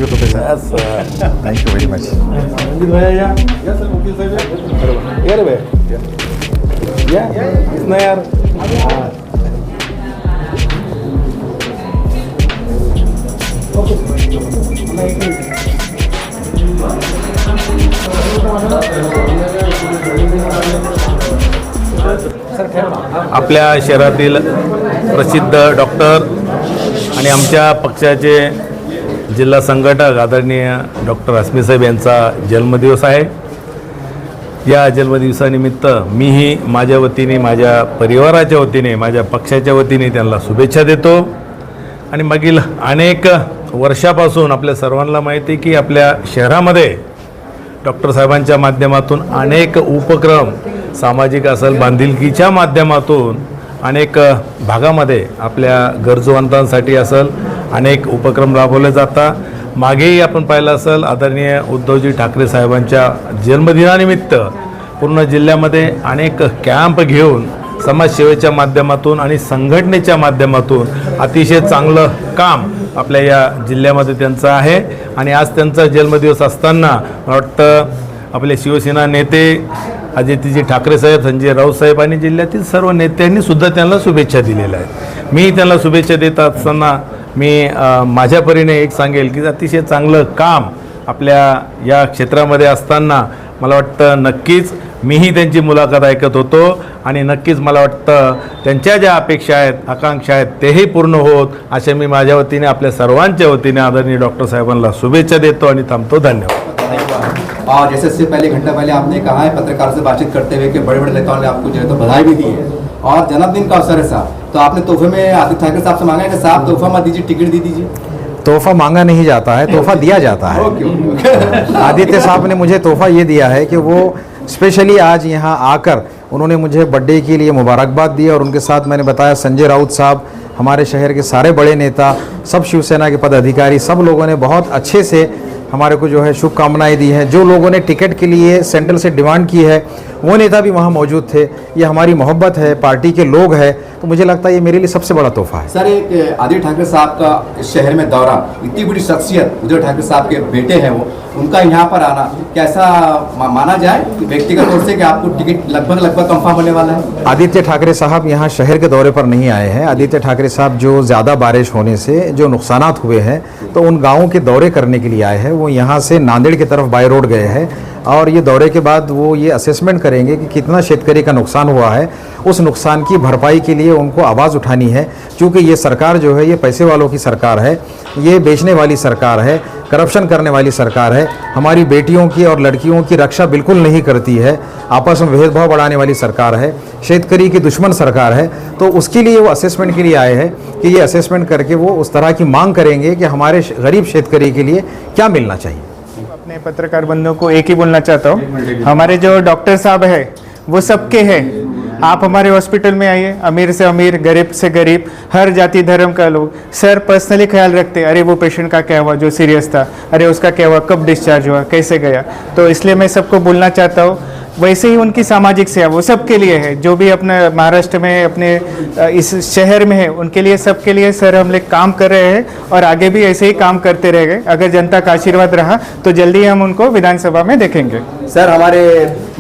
Thank you professor, thank you very much. Ranjit भैया या sir, वकील साहेब बरोबर या रे भैया या नाही यार. आपल्या शहरातील प्रसिद्ध डॉक्टर आणि आमच्या पक्षाचे जिल्हा संघटक आदरणीय डॉक्टर अस्मिसाहेब यांचा जन्मदिवस आहे. या जन्मदिवसानिमित्त मीही माझ्या वतीने, माझ्या परिवाराच्या वतीने, माझ्या पक्षाच्या वतीने त्यांना शुभेच्छा देतो. आणि मागील अनेक वर्षापासून आपल्या सर्वांना माहिती आहे की आपल्या शहरामध्ये डॉक्टर साहेबांच्या माध्यमातून अनेक उपक्रम, सामाजिक असेल, बांधिलकीच्या माध्यमातून अनेक भागामध्ये आपल्या गरजूवंतांसाठी असेल अनेक उपक्रम राबवले जातात. मागेही आपण पाहिलं असेल आदरणीय उद्धवजी ठाकरे साहेबांच्या जन्मदिनानिमित्त पूर्ण जिल्ह्यामध्ये अनेक कॅम्प घेऊन समाजसेवेच्या माध्यमातून आणि संघटनेच्या माध्यमातून अतिशय चांगलं काम आपल्या या जिल्ह्यामध्ये त्यांचं आहे. आणि आज त्यांचा जन्मदिवस असताना मला वाटतं आपले शिवसेना नेते अजितजी ठाकरे साहेब, संजय राऊत साहेब आणि जिल्ह्यातील सर्व नेत्यांनी सुद्धा त्यांना शुभेच्छा दिलेल्या आहेत. मी त्यांना शुभेच्छा देत असताना मी माझ्या परीने एक सांगेल की अतिशय चांगलं काम आपल्या या क्षेत्रामध्ये असताना मला वाटतं नक्कीच मीही त्यांची मुलाखत ऐकत होतो आणि नक्कीच मला वाटतं त्यांच्या ज्या अपेक्षा आहेत, आकांक्षा आहेत तेही पूर्ण होत असे मी माझ्या वतीने आपल्या सर्वांच्या वतीने आदरणीय डॉक्टर साहेबांना शुभेच्छा देतो आणि थांबतो. धन्यवाद. और जैसे इससे पहले घंटा पहले आपने कहा है पत्रकार से बातचीत करते हुए कि बड़े बड़े नेताओं ने आपको जो है तो बधाई भी दी है और जन्मदिन का अवसर है साहब, तो आपने तोहफे में आदित्य ठाकरे साहब से मांगा है कि साहब तोहफा मत दीजिए, टिकट दे दीजिए. तोहफा मांगा नहीं जाता है, तोहफा दिया जाता है. आदित्य साहब ने मुझे तोहफा ये दिया है कि वो स्पेशली आज यहाँ आकर उन्होंने मुझे बर्थडे के लिए मुबारकबाद दी और उनके साथ मैंने बताया संजय राउत साहब, हमारे शहर के सारे बड़े नेता, सब शिवसेना के पदाधिकारी, सब लोगों ने बहुत अच्छे से हमारे को जो है शुभकामनाएं दी हैं. जो लोगों ने टिकट के लिए सेंट्रल से डिमांड की है वो नेता भी वहाँ मौजूद थे. ये हमारी मोहब्बत है, पार्टी के लोग हैं, तो मुझे लगता है ये मेरे लिए सबसे बड़ा तोहफा है. सर, एक आदित्य ठाकरे साहब का शहर में दौरा, इतनी बड़ी शख्सियत उद्धव ठाकरे साहब के बेटे हैं वो, उनका यहाँ पर आना कैसा माना जाए व्यक्तिगत तौर से कि आपको टिकट लगभग कंफर्म होने वाला है? आदित्य ठाकरे साहब यहाँ शहर के दौरे पर नहीं आए हैं. आदित्य ठाकरे साहब जो ज़्यादा बारिश होने से जो नुकसानात हुए हैं तो उन गाँवों के दौरे करने के लिए आए हैं. वो यहाँ से नांदेड़ की तरफ बाय रोड गए हैं और ये दौरे के बाद वो ये असेसमेंट करेंगे कि कितना शेतकरी का नुकसान हुआ है. उस नुकसान की भरपाई के लिए उनको आवाज़ उठानी है, क्योंकि ये सरकार जो है ये पैसे वालों की सरकार है, ये बेचने वाली सरकार है, करप्शन करने वाली सरकार है, हमारी बेटियों की और लड़कियों की रक्षा बिल्कुल नहीं करती है, आपस में भेदभाव बढ़ाने वाली सरकार है, शेतकरी की दुश्मन सरकार है. तो उसके लिए वो असेसमेंट के लिए आए हैं कि ये असेसमेंट करके वो उस तरह की मांग करेंगे कि हमारे गरीब शेतकरी के लिए क्या मिलना चाहिए. अपने पत्रकार बंधुओं को एक ही बोलना चाहता हूँ, हमारे जो डॉक्टर साहब है वो सबके हैं. आप हमारे हॉस्पिटल में आइए, अमीर से अमीर, गरीब से गरीब, हर जाति धर्म का लोग. सर पर्सनली ख्याल रखते, अरे वो पेशेंट का क्या हुआ जो सीरियस था, अरे उसका क्या हुआ, कब डिस्चार्ज हुआ, कैसे गया. तो इसलिए मैं सबको बोलना चाहता हूँ. वैसे ही उनकी सामाजिक सेवा वो सबके लिए है, जो भी अपने महाराष्ट्र में अपने इस शहर में है उनके लिए, सबके लिए सर हम लोग काम कर रहे हैं और आगे भी ऐसे ही काम करते रहेंगे. अगर जनता का आशीर्वाद रहा तो जल्दी ही हम उनको विधानसभा में देखेंगे. सर, हमारे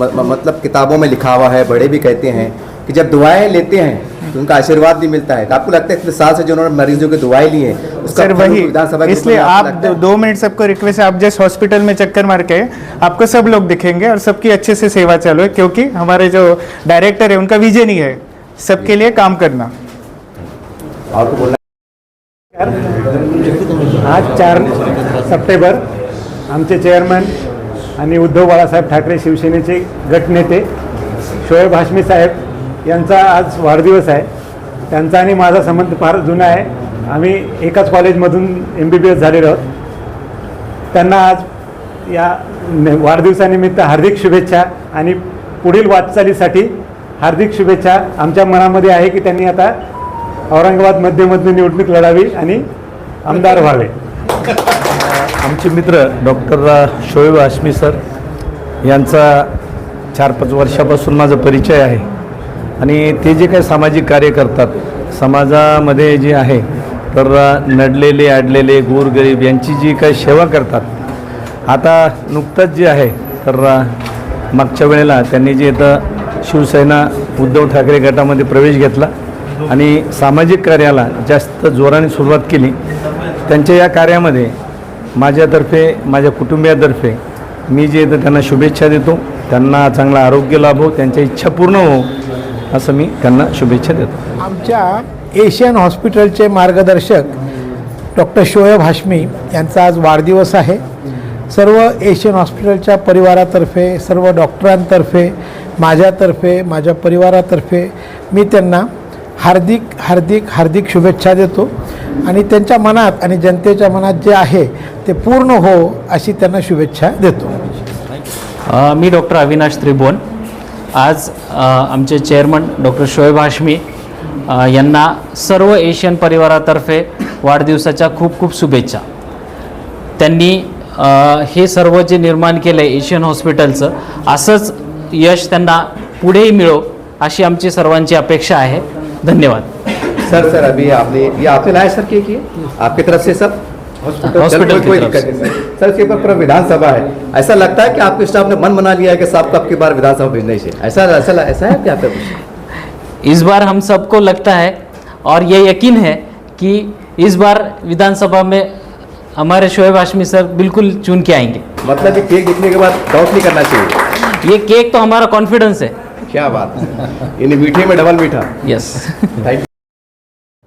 मतलब किताबों में लिखा हुआ है, बड़े भी कहते हैं कि जब दुआएं लेते हैं तो उनका आशीर्वाद भी मिलता है. तो आपको लगता है इतने साल से जो उन्होंने मरीजों की दुआएं ली हैं उसका सर वही, विधानसभा इसलिए आप 2 मिनट सबको रिक्वेस्ट है, आप जस्ट हॉस्पिटल में चक्कर मार के आपको सब लोग दिखेंगे और सबकी अच्छे से सेवा चालू है, क्योंकि हमारे जो डायरेक्टर है उनका विजन ही है सबके लिए काम करना. आपको बोलना आज 4 सप्टेंबर आमचे चेअरमन आणि उद्धव बाळासाहेब ठाकरे शिवसेनेचे गटनेते शोएब हाशमी साहेब यांचा आज वाढदिवस आहे. त्यांचा आणि माझा संबंध फार जुना आहे. आम्ही एकाच कॉलेजमधून MBBS झालेलो आहोत. त्यांना आज या वाढदिवसानिमित्त हार्दिक शुभेच्छा आणि पुढील वाटचालीसाठी हार्दिक शुभेच्छा. आमच्या मनामध्ये आहे की त्यांनी आता औरंगाबाद मध्यमधून निवडणूक लढावी आणि आमदार व्हावे. आमचे मित्र डॉक्टर शोएब हाशमी सर यांचा 4-5 वर्षापासून माझा परिचय आहे आणि ते जे काही सामाजिक कार्य करतात समाजामध्ये जे आहे तर नडलेले अडलेले गोरगरीब यांची जी काही सेवा करतात. आता नुकतंच जे आहे तर मागच्या वेळेला त्यांनी जे इथं शिवसेना उद्धव ठाकरे गटामध्ये प्रवेश घेतला आणि सामाजिक कार्याला जास्त जोराने सुरुवात केली. त्यांच्या या कार्यामध्ये माझ्यातर्फे माझ्या कुटुंबियातर्फे मी जे इथं त्यांना शुभेच्छा देतो. त्यांना चांगलं आरोग्य लाभो, त्यांच्या इच्छा पूर्ण हो असं मी त्यांना शुभेच्छा देतो. आमच्या एशियन हॉस्पिटलचे मार्गदर्शक डॉक्टर शोएब हाशमी यांचा आज वाढदिवस आहे. सर्व एशियन हॉस्पिटलच्या परिवारातर्फे, सर्व डॉक्टरांतर्फे, माझ्यातर्फे, माझ्या परिवारातर्फे मी त्यांना हार्दिक हार्दिक हार्दिक शुभेच्छा देतो आणि त्यांच्या मनात आणि जनतेच्या मनात जे आहे ते पूर्ण हो अशी त्यांना शुभेच्छा देतो. मी डॉक्टर अविनाश त्रिभुवन. आज आमचे चेअरमन डॉक्टर शोएब हाशमी यांना सर्व एशियन परिवारातर्फे वाढदिवसाच्या खूप खूप शुभेच्छा. त्यांनी हे सर्व जे निर्माण केलं आहे एशियन हॉस्पिटलचं, असंच यश त्यांना पुढेही मिळो अशी आमची सर्वांची अपेक्षा आहे. धन्यवाद. सर अभी आपने लाया सर केक ये आपकी तरफ से सर हॉस्पिटल की कोई तरफ दिक्कत नहीं सर. इसके ऊपर पूरा विधानसभा है. ऐसा लगता है कि आपके स्टाफ ने मन बना लिया है कि साहब को आपकी बार विधानसभा भेजना ही चाहिए. ऐसा है क्या? इस बार हम सबको लगता है और ये यकीन है कि इस बार विधानसभा में हमारे शोएब हाशमी सर बिल्कुल चुन के आएंगे. मतलब ये केक देखने के बाद डाउट नहीं करना चाहिए. ये केक तो हमारा कॉन्फिडेंस है. क्या बात, इन मीठे में डबल मीठा. यस.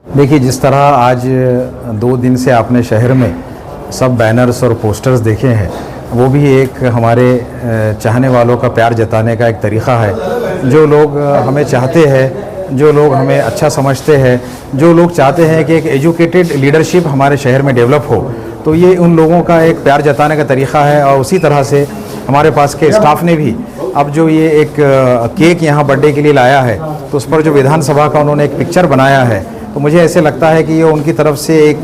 देखिए, जिस तरह आज 2 दिन से आपने शहर में सब बैनर्स और पोस्टर्स देखे हैं, वो भी एक हमारे चाहने वालों का प्यार जताने का एक तरीक़ा है. जो लोग हमें चाहते हैं, जो लोग हमें अच्छा समझते हैं, जो लोग चाहते हैं कि एक एजुकेटेड लीडरशिप हमारे शहर में डेवलप हो, तो ये उन लोगों का एक प्यार जताने का तरीक़ा है. और उसी तरह से हमारे पास के स्टाफ ने भी अब जो ये एक केक यहाँ बर्थडे के लिए लाया है, तो उस पर जो विधानसभा का उन्होंने एक पिक्चर बनाया है, तो मुझे ऐसे लगता है कि ये उनकी तरफ से एक,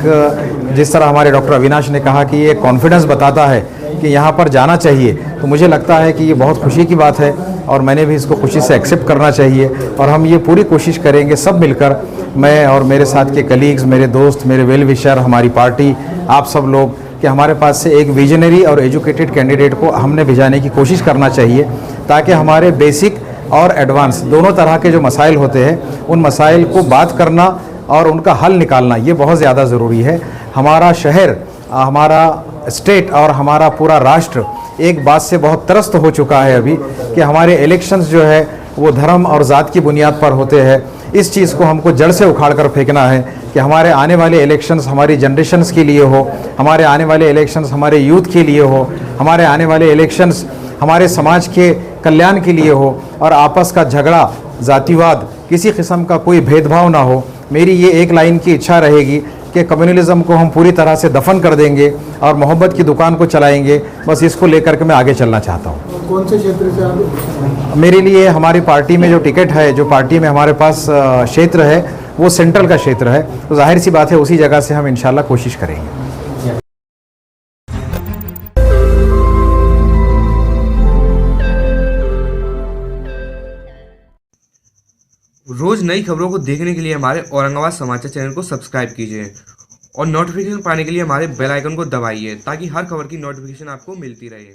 जिस तरह हमारे डॉक्टर अविनाश ने कहा कि ये कॉन्फिडेंस बताता है कि यहाँ पर जाना चाहिए, तो मुझे लगता है कि ये बहुत खुशी की बात है और मैंने भी इसको खुशी से एक्सेप्ट करना चाहिए. और हम ये पूरी कोशिश करेंगे सब मिलकर, मैं और मेरे साथ के कलीग्स, मेरे दोस्त, मेरे वेल विशर, हमारी पार्टी, आप सब लोग, कि हमारे पास से एक विजनरी और एजुकेटेड कैंडिडेट को हमने भिजाने की कोशिश करना चाहिए, ताकि हमारे बेसिक और एडवांस दोनों तरह के जो मसाइल होते हैं उन मसाइल को बात करना और उनका हल निकालना ये बहुत ज़्यादा ज़रूरी है. हमारा शहर, हमारा स्टेट और हमारा पूरा राष्ट्र एक बात से बहुत त्रस्त हो चुका है अभी, कि हमारे इलेक्शंस जो है वो धर्म और ज़ात की बुनियाद पर होते हैं. इस चीज़ को हमको जड़ से उखाड़ कर फेंकना है कि हमारे आने वाले इलेक्शंस हमारी जनरेशन्स के लिए हो, हमारे आने वाले इलेक्शंस हमारे यूथ के लिए हो, हमारे आने वाले इलेक्शंस हमारे समाज के कल्याण के लिए हो, और आपस का झगड़ा, जातिवाद, किसी किस्म का कोई भेदभाव ना हो. मेरी ये एक लाइन की इच्छा रहेगी कि कम्युनलिज्म को हम पूरी तरह से दफन कर देंगे और मोहब्बत की दुकान को चलाएंगे. बस इसको लेकर के मैं आगे चलना चाहता हूँ. कौन से क्षेत्र से आप? मेरे लिए हमारी पार्टी में जो टिकट है, जो पार्टी में हमारे पास क्षेत्र है, वो सेंट्रल का क्षेत्र है, तो जाहिर सी बात है उसी जगह से हम इंशाल्लाह कोशिश करेंगे. रोज नई खबरों को देखने के लिए हमारे औरंगाबाद समाचार चैनल को सब्सक्राइब कीजिए और नोटिफिकेशन पाने के लिए हमारे बेल आइकन को दबाइए, ताकि हर खबर की नोटिफिकेशन आपको मिलती रहे.